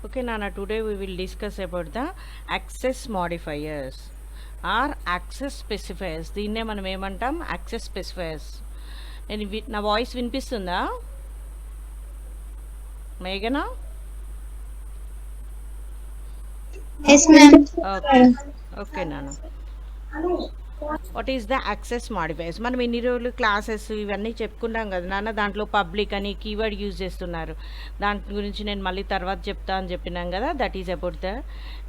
Okay, Nana, today we will discuss about the access modifiers or access specifiers. దీన్నే మనం ఏమంటాం access specifiers. నా voice వినిపిస్తుందా మేఘనా? Yes, ma'am. ఓకే ఓకే నాన్న. What is the access modifiers? మనం ఇన్ని రోజులు క్లాసెస్ ఇవన్నీ చెప్పుకున్నాం కదా నాన్న. దాంట్లో పబ్లిక్ అని కీవర్డ్ యూజ్ చేస్తున్నారు. దాని గురించి నేను మళ్ళీ తర్వాత చెప్తా అని చెప్పినాం కదా. That is about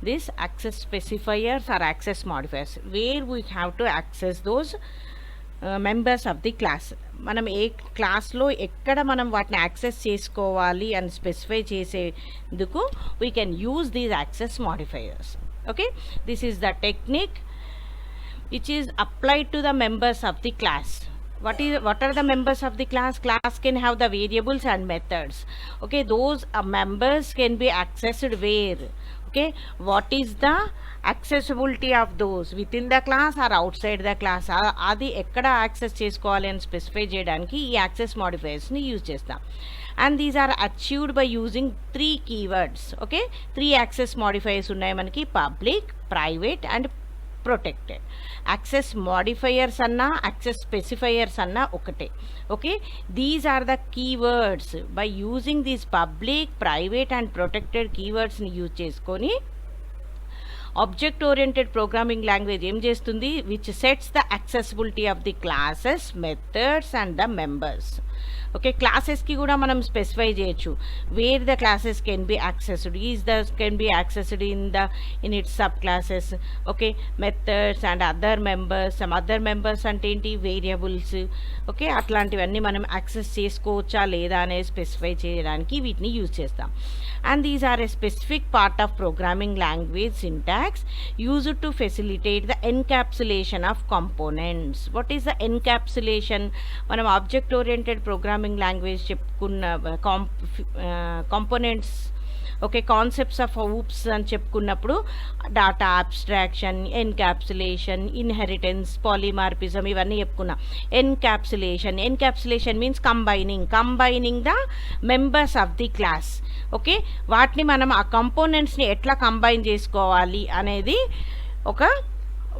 this access specifiers or access modifiers where we have to access those members of the class. మనం ఏ క్లాస్లో ఎక్కడ మనం వాటిని యాక్సెస్ చేసుకోవాలి అని స్పెసిఫై చేసేందుకు we can use these access modifiers. Okay, this is the technique which is applied to the members of the class. What are the members of the class? Class can have the variables and methods. Okay, those members can be accessed where? Okay, what is the accessibility of those within the class or outside the class? అది ఎక్కడ access చేసుకోవాలి అని specify చేయడానికి ఈ access మాడిఫైయర్స్ని use చేస్తాం. And these are achieved by using 3 keywords. Okay, 3 access modifiers ఉన్నాయి మనకి: public, private and protected. Access modifiers అన్నా యాక్సెస్ స్పెసిఫైయర్స్ అన్నా ఒకటే. Okay, these are the keywords. By using these public, private and protected కీవర్డ్స్ని use చేసుకొని object oriented programming language ఏం చేస్తుంది? Which sets the accessibility of the classes, methods and the members. Okay, క్లాసెస్కి కూడా మనం specify చేయొచ్చు where the classes can be accessed, can be accessed in its sub classes. Okay, methods and other members. Other members అంటే ఏంటి? Variables. Okay, అట్లాంటివన్నీ మనం access చేసుకోవచ్చా లేదా అనేది స్పెసిఫై చేయడానికి వీటిని యూజ్ చేస్తాం. And these are a specific part of programming language syntax used to facilitate the encapsulation of components. What is the encapsulation? మనం ఆబ్జెక్ట్ ఓరియంటెడ్ ప్రోగ్రామింగ్ లాంగ్వేజ్ చెప్పుకున్న components, okay, concepts of OOPS అని చెప్పుకున్నప్పుడు data abstraction, encapsulation, inheritance, polymorphism ఇవన్నీ చెప్పుకున్నాం. Encapsulation means combining the members of the class. Okay, వాటిని మనం ఆ కంపోనెంట్స్ని ఎట్లా కంబైన్ చేసుకోవాలి అనేది ఒక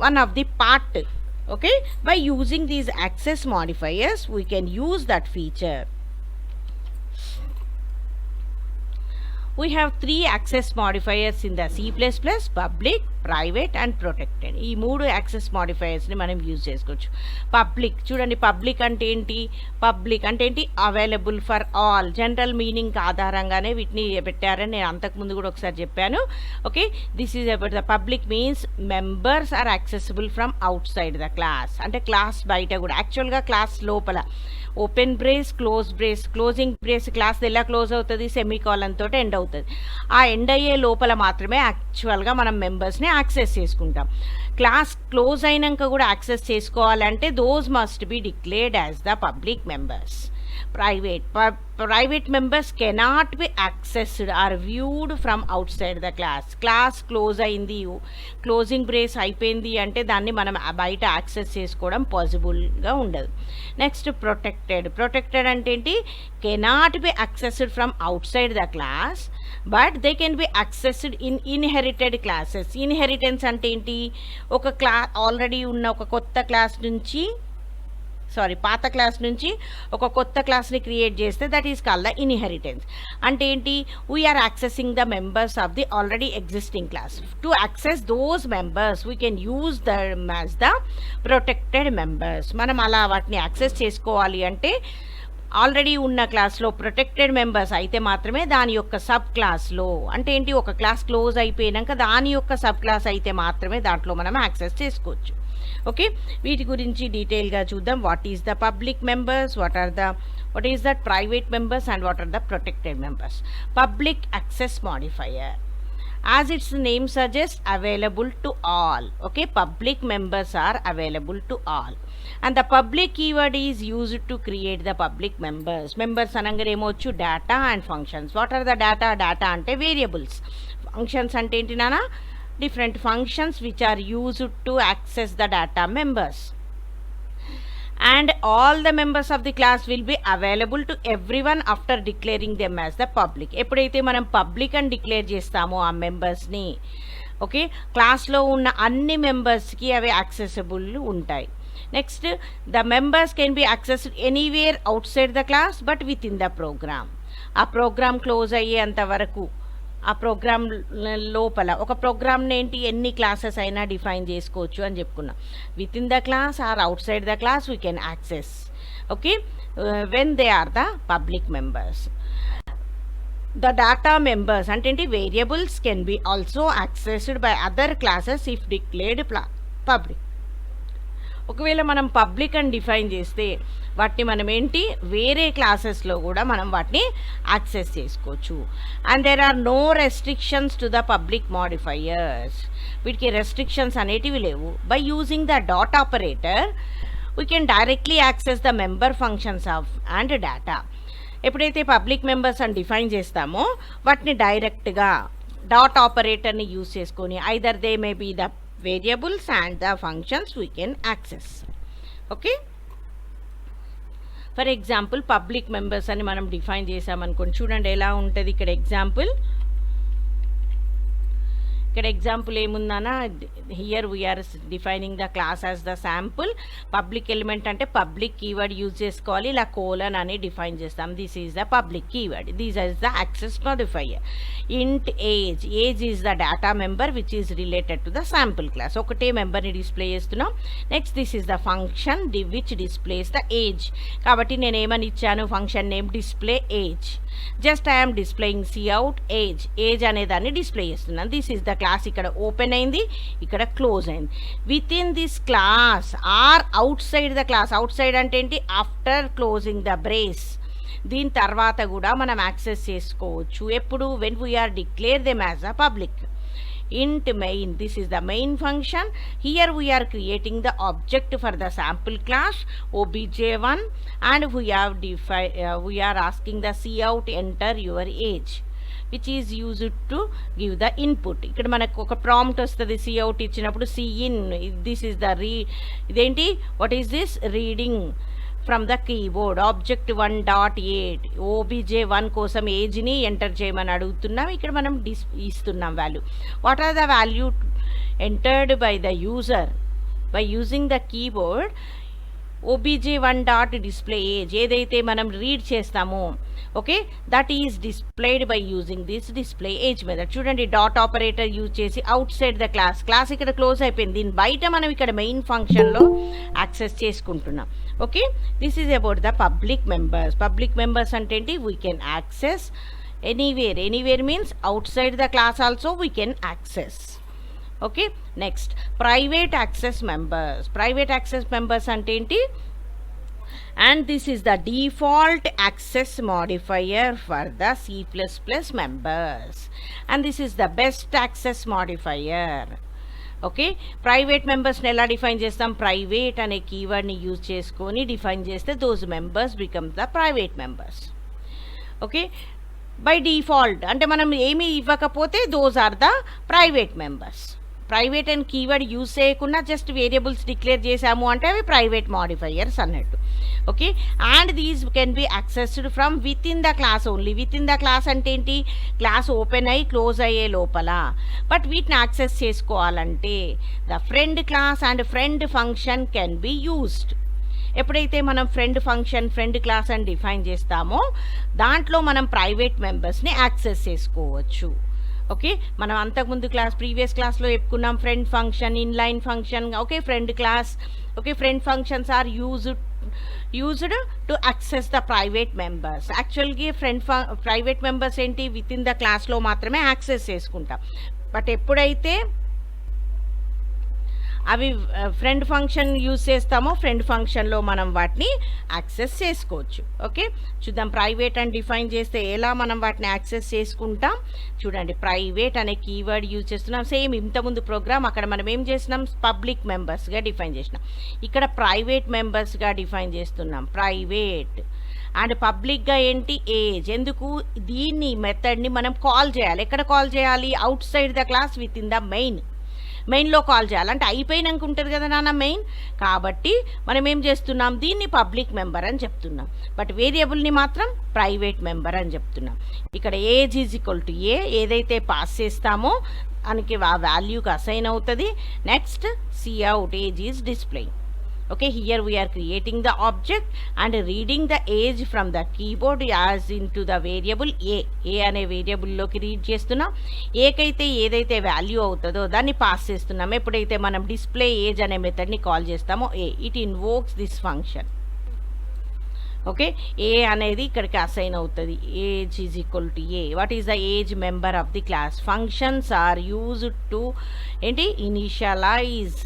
one of the part. Okay, by using these access modifiers we can use that feature. We have 3 access modifiers in the C++: public, private and protected. ఈ 3 access మాడిఫైయర్స్ని మనం యూజ్ చేసుకోవచ్చు. పబ్లిక్ చూడండి, పబ్లిక్ అంటే ఏంటి? Public అంటే ఏంటి? Available for all. General meaning ఆధారంగానే వీటిని పెట్టారని నేను అంతకుముందు కూడా ఒకసారి చెప్పాను. Okay, this is about the public means members are accessible from outside the class. అంటే క్లాస్ బయట కూడా, యాక్చువల్గా క్లాస్ లోపల open brace, close brace, closing brace class ఎలా క్లోజ్ అవుతుంది? సెమీకాలన్ తోటి ఎండ్ అవుతుంది. ఆ ఎండ్ అయ్యే లోపల మాత్రమే యాక్చువల్గా మనం మెంబర్స్ని యాక్సెస్ చేసుకుంటాం. క్లాస్ క్లోజ్ అయినాక కూడా యాక్సెస్ చేసుకోవాలంటే those must be declared as the public members. Private members cannot be accessed or viewed from outside the class. Class close అయింది, క్లోజింగ్ బ్రేస్ అయిపోయింది అంటే దాన్ని మనం బయట యాక్సెస్ చేసుకోవడం పాసిబుల్గా ఉండదు. నెక్స్ట్ ప్రొటెక్టెడ్ అంటే ఏంటి? Cannot be accessed from outside the class but they can be accessed in inherited classes. Inheritance అంటే ఏంటి? ఒక ఆల్రెడీ ఉన్న ఒక కొత్త క్లాస్ నుంచి, పాత క్లాస్ నుంచి ఒక కొత్త క్లాస్ని క్రియేట్ చేస్తే that is called the inheritance. అంటే ఏంటి? We are accessing the members of the already existing class. To access those members we can use them as the protected members. మనం అలా వాటిని యాక్సెస్ చేసుకోవాలి అంటే ఆల్రెడీ ఉన్న క్లాస్లో ప్రొటెక్టెడ్ మెంబర్స్ అయితే మాత్రమే దాని యొక్క సబ్ క్లాస్లో, అంటే ఏంటి? ఒక క్లాస్ క్లోజ్ అయిపోయాక దాని యొక్క సబ్ క్లాస్ అయితే మాత్రమే దాంట్లో మనం యాక్సెస్ చేసుకోవచ్చు. ఓకే, వీటి గురించి డీటెయిల్గా చూద్దాం. What is the public members, what is that private members and what are the protected members. Public access modifier, as its name suggests, available to all. Okay, public members are available to all and the public keyword is used to create the public members అనగానే ఏమొచ్చు? data and functions. what are the data అంటే variables. functions అంటే ఏంటి నానా? different functions which are used to access the data members. and all the members of the class will be available to everyone after declaring them as the public. ఎప్పుడైతే మనం public అని declare చేస్తామో ఆ మెంబర్స్ని, okay, క్లాస్లో ఉన్న అన్ని మెంబర్స్కి అవి యాక్సెసిబుల్ ఉంటాయి. Next, the members can be accessed anywhere outside the class but within the program. ఆ ప్రోగ్రామ్ క్లోజ్ అయ్యేంత వరకు ఆ ప్రోగ్రామ్ లోపల ఒక ప్రోగ్రామ్ని ఏంటి ఎన్ని క్లాసెస్ అయినా డిఫైన్ చేసుకోవచ్చు అని చెప్పుకున్నాం. Within the class or outside the class we can access, okay, when they are the public members. The data members అంటే ఏంటి variables can be also accessed by other classes if declared public. ఒకవేళ మనం public అని define చేస్తే వాటిని మనం ఏంటి వేరే క్లాసెస్లో కూడా మనం వాటిని యాక్సెస్ చేసుకోవచ్చు. And there are no restrictions to the public modifiers. వీటికి రెస్ట్రిక్షన్స్ అనేటివి లేవు. By using the dot operator we can directly access the member functions of and data. ఎప్పుడైతే పబ్లిక్ మెంబర్స్ అని డిఫైన్ చేస్తామో వాటిని డైరెక్ట్గా డాట్ ఆపరేటర్ని యూజ్ చేసుకొని either they may be the variables and the functions we can access. Okay, for example public members అని మనం define చేసామనుకోండి, చూడండి ఎలా ఉంటుంది ఇక్కడ ఎగ్జాంపుల్. ఇక్కడ ఎగ్జాంపుల్ ఏముందనా, here we are defining the class as the sample. Public element అంటే పబ్లిక్ కీవర్డ్ యూజ్ చేసుకోవాలి, ఇలా కోలన్ అని డిఫైన్ చేస్తాం. This is the public keyword, this is the access modifier. Int age, age is the data member which is related to the sample class. ఒకటే మెంబర్ని display చేస్తున్నాం. Next, this is the function which displays the age. కాబట్టి నేను ఏమని ఇచ్చాను, function name display age. Just I'm displaying cout age, age అనే దాన్ని display చేస్తున్నాను. This is the class. ఇక్కడ ఓపెన్ అయింది, ఇక్కడ క్లోజ్ అయింది. Within this class or outside the class. Outside అంటే ఏంటి, ఆఫ్టర్ క్లోజింగ్ ద బ్రేస్. దీని తర్వాత కూడా మనం యాక్సెస్ చేసుకోవచ్చు. ఎప్పుడు, when we are declare them as a public. int main, this is the main function. Here we are creating the object for the sample class obj1 and we are asking the cout enter your age which is used to give the input. ఇక్కడ మనకు ఒక prompt వస్తుంది cout ఇచ్చినప్పుడు cin, this is the ఇదేంటి, what is this, reading from the keyboard. object1.8 obj1 కోసం ఏజ్ని enter చేయమని అడుగుతున్నాం. ఇక్కడ మనం ఇస్తున్నాం value. What are the value entered by the user by using the keyboard obj1.display age, ఏదైతే మనం రీడ్ చేస్తామో, okay, that is displayed by using this display age method. చూడండి, డాట్ ఆపరేటర్ యూజ్ చేసి outside the class, class ఇక్కడ close అయిపోయింది, దీని బయట మనం ఇక్కడ మెయిన్ ఫంక్షన్లో యాక్సెస్ చేసుకుంటున్నాం. Okay, this is about the public members. Public members అంటే ఏంటి, we can access anywhere. Anywhere means out side the class also we can access. Okay, next private access members. Private access members అంటే ఏంటి, and this is the default access modifier for the C++ members and this is the best access modifier. Okay, private మెంబర్స్ని ఎలా define చేస్తాం, private అనే కీవర్డ్ని use చేసుకొని define చేస్తే those members become the private members. Okay, by default అంటే మనం ఏమీ ఇవ్వకపోతే those are the private members. Private and keyword use చేయకుండా జస్ట్ వేరియబుల్స్ డిక్లేర్ చేసాము అంటే అవి ప్రైవేట్ మాడిఫైయర్స్ అన్నట్టు. Okay, and these can be accessed from within the class only. Within the class అంటే ఏంటి, క్లాస్ ఓపెన్ అయ్యి close అయ్యే లోపల. బట్ వీటిని యాక్సెస్ చేసుకోవాలంటే the friend class and friend function can be used. ఎప్పుడైతే మనం ఫ్రెండ్ ఫంక్షన్, ఫ్రెండ్ క్లాస్ అని డిఫైన్ చేస్తామో దాంట్లో మనం ప్రైవేట్ మెంబర్స్ని యాక్సెస్ చేసుకోవచ్చు. ఓకే, మనం అంతకుముందు ప్రీవియస్ క్లాస్లో చెప్పుకున్నాం friend function, inline function. Okay, friend class. Okay, friend functions are used to access the private members. యాక్చువల్గా ప్రైవేట్ మెంబర్స్ ఏంటి, విత్ ఇన్ ద క్లాస్లో మాత్రమే యాక్సెస్ చేసుకుంటాం. బట్ ఎప్పుడైతే అవి ఫ్రెండ్ ఫంక్షన్ యూజ్ చేస్తామో ఫ్రెండ్ ఫంక్షన్లో మనం వాటిని యాక్సెస్ చేసుకోవచ్చు. ఓకే, చూద్దాం ప్రైవేట్ అని డిఫైన్ చేస్తే ఎలా మనం వాటిని యాక్సెస్ చేసుకుంటాం. చూడండి, ప్రైవేట్ అనే కీవర్డ్ యూజ్ చేస్తున్నాం. సేమ్ ఇంతకుముందు ప్రోగ్రామ్ అక్కడ మనం ఏం చేస్తున్నాం, పబ్లిక్ మెంబర్స్గా డిఫైన్ చేసినాం. ఇక్కడ ప్రైవేట్ మెంబర్స్గా డిఫైన్ చేస్తున్నాం. ప్రైవేట్ అండ్ పబ్లిక్గా ఏంటి, ఏజ్. ఎందుకు, దీన్ని మెథడ్ని మనం కాల్ చేయాలి. ఎక్కడ కాల్ చేయాలి, outside the class within the main. మెయిన్లో కాల్ చేయాలంటే అయిపోయినాక ఉంటుంది కదా నాన్న మెయిన్. కాబట్టి మనం ఏం చేస్తున్నాం, దీన్ని పబ్లిక్ మెంబర్ అని చెప్తున్నాం, బట్ వేరియబుల్ని మాత్రం ప్రైవేట్ మెంబర్ అని చెప్తున్నాం. ఇక్కడ ఏజ్ ఈజ్ ఈక్వల్ టు ఏ, ఏదైతే పాస్ చేస్తామో దానికి ఆ వాల్యూకి అసైన్ అవుతుంది. Next Cout age is displaying. Okay, here we are creating the object and reading the age from the keyboard as into the variable a అనే వేరియబుల్లోకి read చేస్తున్నాం. ఏకైతే ఏదైతే value అవుతుందో దాన్ని పాస్ చేస్తున్నాం. ఎప్పుడైతే మనం డిస్ప్లే ఏజ్ అనే మెథడ్ని కాల్ చేస్తామో it invokes this function. Okay, a అనేది ఇక్కడికి అసైన్ అవుతుంది. Age is equal to a. What is the age member of the class? Functions are used to ఏంటి, initialize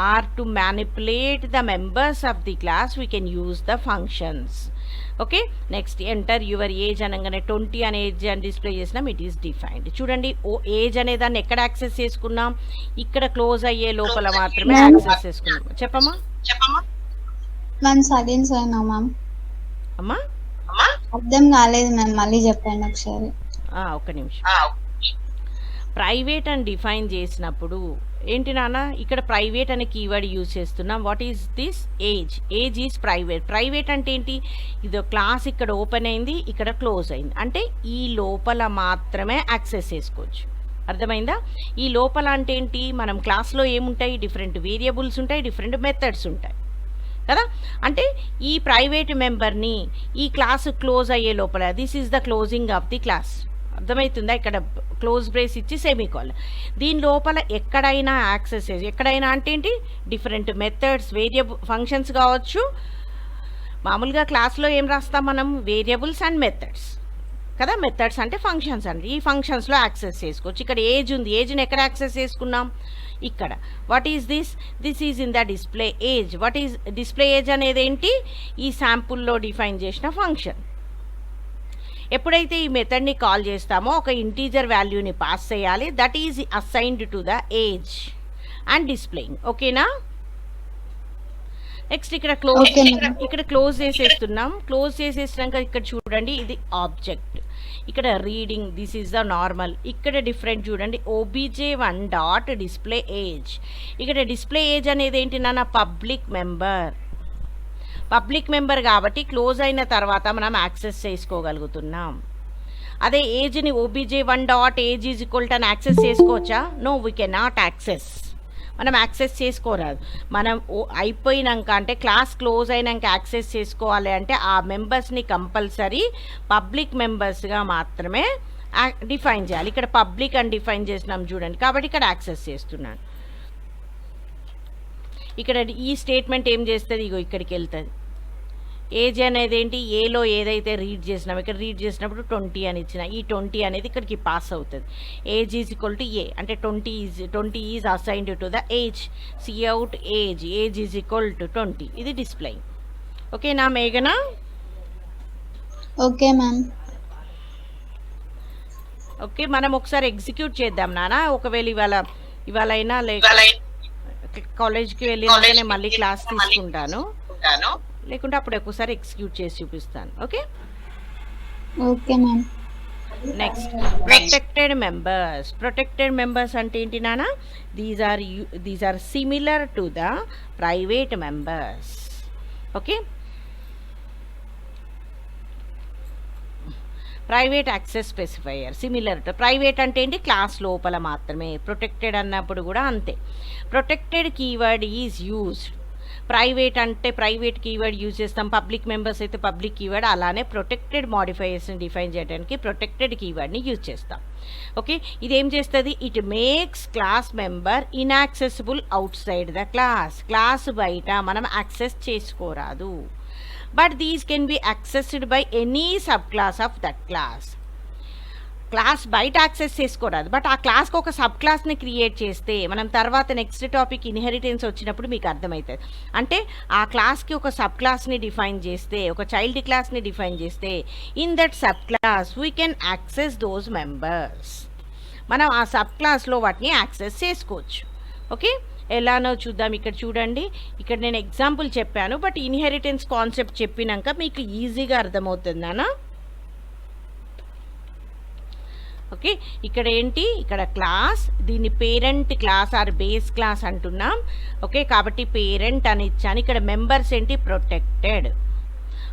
or to manipulate the members of the class we can use the functions. Okay, next enter your age అనగానే 20 అనే age అని display చేసినాం. It is defined. చూడండి, ఓ age అనే దాన్ని ఎక్కడ access చేసుకున్నాం, ఇక్కడ క్లోజ్ అయ్యే లోపల మాత్రమే యాక్సెస్ చేసుకున్నాం. చెప్పమ్మా. మ్యామ్ సైలెన్స్ అయినా మ్యామ్. అమ్మా అర్థం కాలేదు మ్యామ్, మళ్ళీ చెప్పండి ఒకసారి. ఒక్క నిమిషం. ప్రైవేట్ అని డిఫైన్ చేసినప్పుడు ఏంటి నాన్న, ఇక్కడ ప్రైవేట్ అనే కీవర్డ్ యూజ్ చేస్తున్నాం. What is this? Age. Age is private. Private అంటే ఏంటి, ఇది క్లాస్ ఇక్కడ ఓపెన్ అయింది, ఇక్కడ క్లోజ్ అయింది, అంటే ఈ లోపల మాత్రమే యాక్సెస్ చేసుకోవచ్చు. అర్థమైందా? ఈ లోపల అంటే ఏంటి, మనం క్లాస్లో ఏముంటాయి, డిఫరెంట్ వేరియబుల్స్ ఉంటాయి, డిఫరెంట్ మెథడ్స్ ఉంటాయి కదా. అంటే ఈ ప్రైవేట్ మెంబర్ని ఈ క్లాస్ క్లోజ్ అయ్యే లోపల this is the closing of the class. అర్థమవుతుందా? ఇక్కడ క్లోజ్ బ్రేస్ ఇచ్చి సెమీకోలన్. దీని లోపల ఎక్కడైనా యాక్సెస్, ఎక్కడైనా అంటే ఏంటి, డిఫరెంట్ మెథడ్స్, వేరియబుల్ ఫంక్షన్స్ కావచ్చు. మామూలుగా క్లాస్లో ఏం రాస్తాం మనం, వేరియబుల్స్ అండ్ మెథడ్స్ కదా. మెథడ్స్ అంటే ఫంక్షన్స్ అండి. ఈ ఫంక్షన్స్లో యాక్సెస్ చేసుకోవచ్చు. ఇక్కడ ఏజ్ ఉంది, ఏజ్ని ఎక్కడ యాక్సెస్ చేసుకున్నాం, ఇక్కడ. What is this? This is in the display age. What is display age అనేది ఏంటి, ఈ శాంపుల్లో డిఫైన్ చేసిన ఫంక్షన్. ఎప్పుడైతే ఈ మెథడ్ని కాల్ చేస్తామో ఒక ఇంటీజర్ వాల్యూని పాస్ చేయాలి. That is assigned to the age and displaying. ఓకేనా? నెక్స్ట్ ఇక్కడ క్లోజ్ చేసేస్తున్నాం. క్లోజ్ చేసేసినాక ఇక్కడ చూడండి, ఇది ఆబ్జెక్ట్. ఇక్కడ reading, this is the normal. ఇక్కడ డిఫరెంట్ చూడండి, obj1 డాట్ డిస్ప్లే ఏజ్. ఇక్కడ డిస్ప్లే ఏజ్ అనేది ఏంటి నాన్న, పబ్లిక్ మెంబర్. పబ్లిక్ మెంబర్ కాబట్టి క్లోజ్ అయిన తర్వాత మనం యాక్సెస్ చేసుకోగలుగుతున్నాం. అదే ఏజ్ని obj1 dot age is equal to అని యాక్సెస్ చేసుకోవచ్చా? No, we can not access. మనం యాక్సెస్ చేసుకోరాదు. మనం అయిపోయినాక అంటే క్లాస్ క్లోజ్ అయినాక యాక్సెస్ చేసుకోవాలి అంటే ఆ మెంబర్స్ని కంపల్సరీ పబ్లిక్ మెంబర్స్గా మాత్రమే డిఫైన్ చేయాలి. ఇక్కడ పబ్లిక్ అని డిఫైన్ చేసినాం చూడండి, కాబట్టి ఇక్కడ యాక్సెస్ చేస్తున్నాను. ఇక్కడ ఈ స్టేట్మెంట్ ఏం చేస్తుంది, ఇగో ఇక్కడికి వెళ్తుంది. ఏజ్ అనేది ఏంటి, ఏలో ఏదైతే రీడ్ చేసినాం, ఇక్కడ రీడ్ చేసినప్పుడు 20 అని ఇచ్చిన, ఈ 20 అనేది ఇక్కడికి పాస్ అవుతుంది. ఏజ్ ఈజ్ ఈక్వల్ టు ఏ అంటే 20 is assigned to the age. Cout age, age is equal to 20. ఇది డిస్ప్లే. ఓకేనా మేఘనా? Okay ma'am. ఓకే, మనం ఒకసారి ఎగ్జిక్యూట్ చేద్దాం నాన్న. ఒకవేళ ఇవాళ అయినా కాలేజ్కి వెళ్ళినాకనే మళ్ళీ క్లాస్ తీసుకుంటాను, లేకుంటే అప్పుడు ఒకసారి ఎగ్జిక్యూట్ చేసి చూపిస్తాను. Okay okay ma'am. Next protected members అంటే ఏంటి నాన్న, these are similar to the private members. Okay, private access specifier similar to. Private అంటే ఏంటి, క్లాస్ లోపల మాత్రమే. ప్రొటెక్టెడ్ అన్నప్పుడు కూడా అంతే. Protected keyword is used. Private అంటే ప్రైవేట్ కీవర్డ్ యూజ్ చేస్తాం, పబ్లిక్ మెంబర్స్ అయితే పబ్లిక్ కీవర్డ్. అలానే ప్రొటెక్టెడ్ మాడిఫైయర్స్ని డిఫైన్ చేయడానికి ప్రొటెక్టెడ్ కీవర్డ్ని యూజ్ చేస్తాం. ఓకే, ఇదేం చేస్తుంది, it makes class member inaccessible outside the class. Class బయట మనం యాక్సెస్ చేసుకోరాదు. But these can be accessed by any sub class of that class. Class బయట యాక్సెస్ చేసుకోరాదు, బట్ ఆ క్లాస్కి ఒక సబ్ క్లాస్ని క్రియేట్ చేస్తే మనం తర్వాత నెక్స్ట్ టాపిక్ ఇన్హెరిటెన్స్ వచ్చినప్పుడు మీకు అర్థమవుతుంది. అంటే ఆ క్లాస్కి ఒక సబ్ క్లాస్ని డిఫైన్ చేస్తే, ఒక చైల్డ్ క్లాస్ని డిఫైన్ చేస్తే, in that sub class we can access those members. మనం ఆ సబ్ క్లాస్లో వాటిని యాక్సెస్ చేసుకోవచ్చు. ఓకే, ఎలానో చూద్దాం. ఇక్కడ చూడండి, ఇక్కడ నేను ఎగ్జాంపుల్ చెప్పాను, బట్ ఇన్హెరిటెన్స్ కాన్సెప్ట్ చెప్పినాక మీకు ఈజీగా అర్థమవుతుంది నాన్న. ఓకే, ఇక్కడ ఏంటి, ఇక్కడ క్లాస్, దీన్ని parent class or base class అంటున్నాం. ఓకే, కాబట్టి పేరెంట్ అని ఇచ్చాను. ఇక్కడ మెంబర్స్ ఏంటి, ప్రొటెక్టెడ్.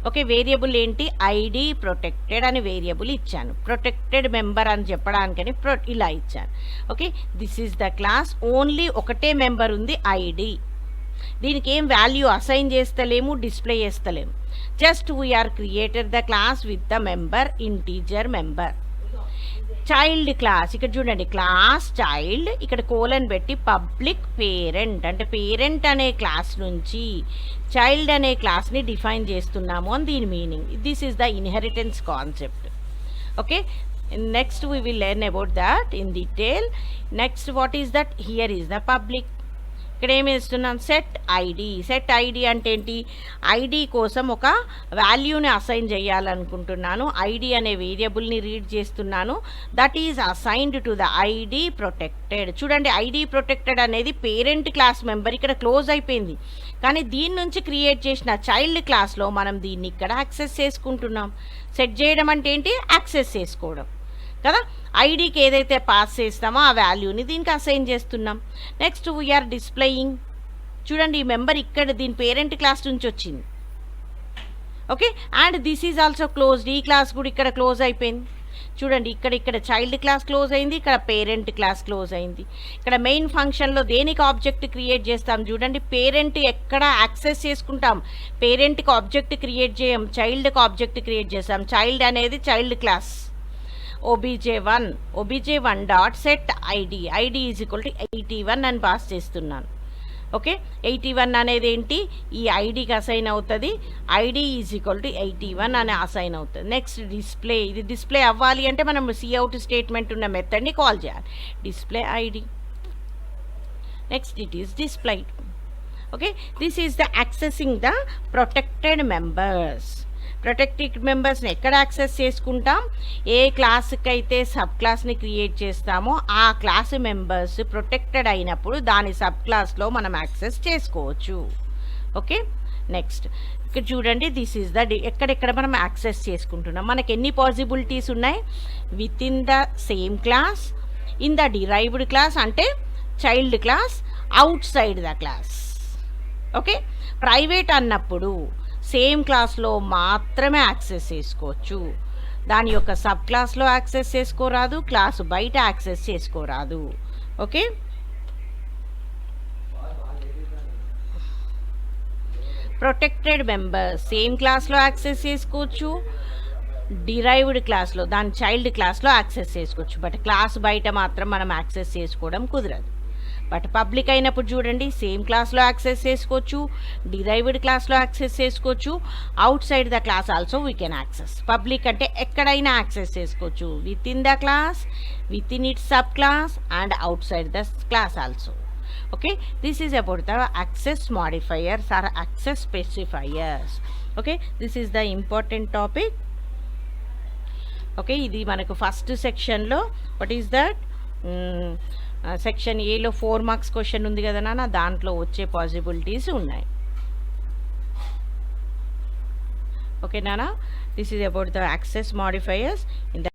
ఓకే, వేరియబుల్ ఏంటి, ఐడి ప్రొటెక్టెడ్ అని వేరియబుల్ ఇచ్చాను. ప్రొటెక్టెడ్ మెంబర్ అని చెప్పడానికని ఇలా ఇచ్చాను. Okay, this is the class, only ఒకటే మెంబర్ ఉంది, ఐడి. దీనికి ఏం వాల్యూ అసైన్ చేస్తలేము, డిస్ప్లే చేస్తలేము. Just we are created the class with the member, integer member. Child class, ఇక్కడ చూడండి, క్లాస్ చైల్డ్, ఇక్కడ కోలన్ పెట్టి పబ్లిక్ పేరెంట్, అంటే పేరెంట్ అనే క్లాస్ నుంచి చైల్డ్ అనే క్లాస్ని డిఫైన్ చేస్తున్నాము అని దీని meaning. This is the inheritance concept. Okay, next we will learn about that in detail. Next what is that, here is the public. ఇక్కడ ఏమి ఇస్తున్నాను, సెట్ ఐడి. సెట్ ఐడి అంటే ఏంటి, ఐడి కోసం ఒక వాల్యూని అసైన్ చేయాలనుకుంటున్నాను. ఐడి అనే వేరియబుల్ని రీడ్ చేస్తున్నాను. That is assigned to the ID protected. చూడండి, ఐడి ప్రొటెక్టెడ్ అనేది పేరెంట్ క్లాస్ మెంబర్ ఇక్కడ క్లోజ్ అయిపోయింది, కానీ దీని నుంచి క్రియేట్ చేసిన చైల్డ్ క్లాస్లో మనం దీన్ని ఇక్కడ యాక్సెస్ చేసుకుంటున్నాం. సెట్ చేయడం అంటే ఏంటి, యాక్సెస్ చేసుకోవడం కదా. ఐడికి ఏదైతే పాస్ చేస్తామో ఆ వాల్యూని దీనికి అసైన్ చేస్తున్నాం. Next we are displaying. చూడండి, ఈ మెంబర్ ఇక్కడ దీని పేరెంట్ క్లాస్ నుంచి వచ్చింది. Okay, and this is also closed. ఈ క్లాస్ కూడా ఇక్కడ క్లోజ్ అయిపోయింది. చూడండి, ఇక్కడ చైల్డ్ క్లాస్ క్లోజ్ అయింది, ఇక్కడ పేరెంట్ క్లాస్ క్లోజ్ అయింది. ఇక్కడ మెయిన్ ఫంక్షన్లో దేనికి ఆబ్జెక్ట్ క్రియేట్ చేస్తాం, చూడండి, పేరెంట్ ఎక్కడ యాక్సెస్ చేసుకుంటాం, పేరెంట్కి ఆబ్జెక్ట్ క్రియేట్ చేయం, చైల్డ్కి ఆబ్జెక్ట్ క్రియేట్ చేస్తాం. చైల్డ్ అనేది child class. obj1 dot set ID, ID is equal to 81 అని పాస్ చేస్తున్నాను. ఓకే, 81 అనేది ఏంటి, ఈ ఐడికి అసైన్ అవుతుంది. ఐడి ఈజ్ ఈక్వల్ టు 81 అని అసైన్ అవుతుంది. Next display. ఇది డిస్ప్లే అవ్వాలి అంటే మనం సిఅవుట్ స్టేట్మెంట్ ఉన్న మెథడ్ని కాల్ చేయాలి, display ID. Next it is displayed. Okay, this is the accessing the protected members. Protected మెంబర్స్ని ఎక్కడ యాక్సెస్ చేసుకుంటాం, ఏ క్లాస్కి అయితే సబ్ క్లాస్ని క్రియేట్ చేస్తామో ఆ క్లాస్ మెంబర్స్ ప్రొటెక్టెడ్ అయినప్పుడు దాని సబ్ క్లాస్లో మనం యాక్సెస్ చేసుకోవచ్చు. ఓకే, నెక్స్ట్ ఇక్కడ చూడండి, దిస్ ఈజ్ ద ఎక్కడెక్కడ మనం యాక్సెస్ చేసుకుంటున్నాం. మనకి ఎన్ని పాసిబిలిటీస్ ఉన్నాయి, within the same class, in the derived class అంటే child class, outside the class. Okay, private అన్నప్పుడు సేమ్ క్లాస్లో మాత్రమే యాక్సెస్ చేసుకోవచ్చు. దాని యొక్క సబ్ క్లాస్లో యాక్సెస్ చేసుకోరాదు, క్లాసు బయట యాక్సెస్ చేసుకోరాదు. ఓకే, ప్రొటెక్టెడ్ మెంబర్ సేమ్ క్లాస్లో యాక్సెస్ చేసుకోవచ్చు, డిరైవ్డ్ క్లాస్లో దాని చైల్డ్ క్లాస్లో యాక్సెస్ చేసుకోవచ్చు. బట్ క్లాస్ బయట మాత్రం మనం యాక్సెస్ చేసుకోవడం కుదరదు. బట్ పబ్లిక్ అయినప్పుడు చూడండి, సేమ్ క్లాస్లో యాక్సెస్ చేసుకోవచ్చు, డిరైవ్డ్ క్లాస్లో యాక్సెస్ చేసుకోవచ్చు, outside the class also we can access. Public అంటే ఎక్కడైనా యాక్సెస్ చేసుకోవచ్చు, within the class, within it sub class and outside the class also. Okay, this is about the access modifiers or access specifiers. Okay, this is the important topic. Okay, ఇది మనకు first సెక్షన్లో what is that, section ఏలో 4 marks question ఉంది కదా నాన్న, దాంట్లో వచ్చే possibilities ఉన్నాయి. ఓకే నాన్న, this is about the access modifiers. In the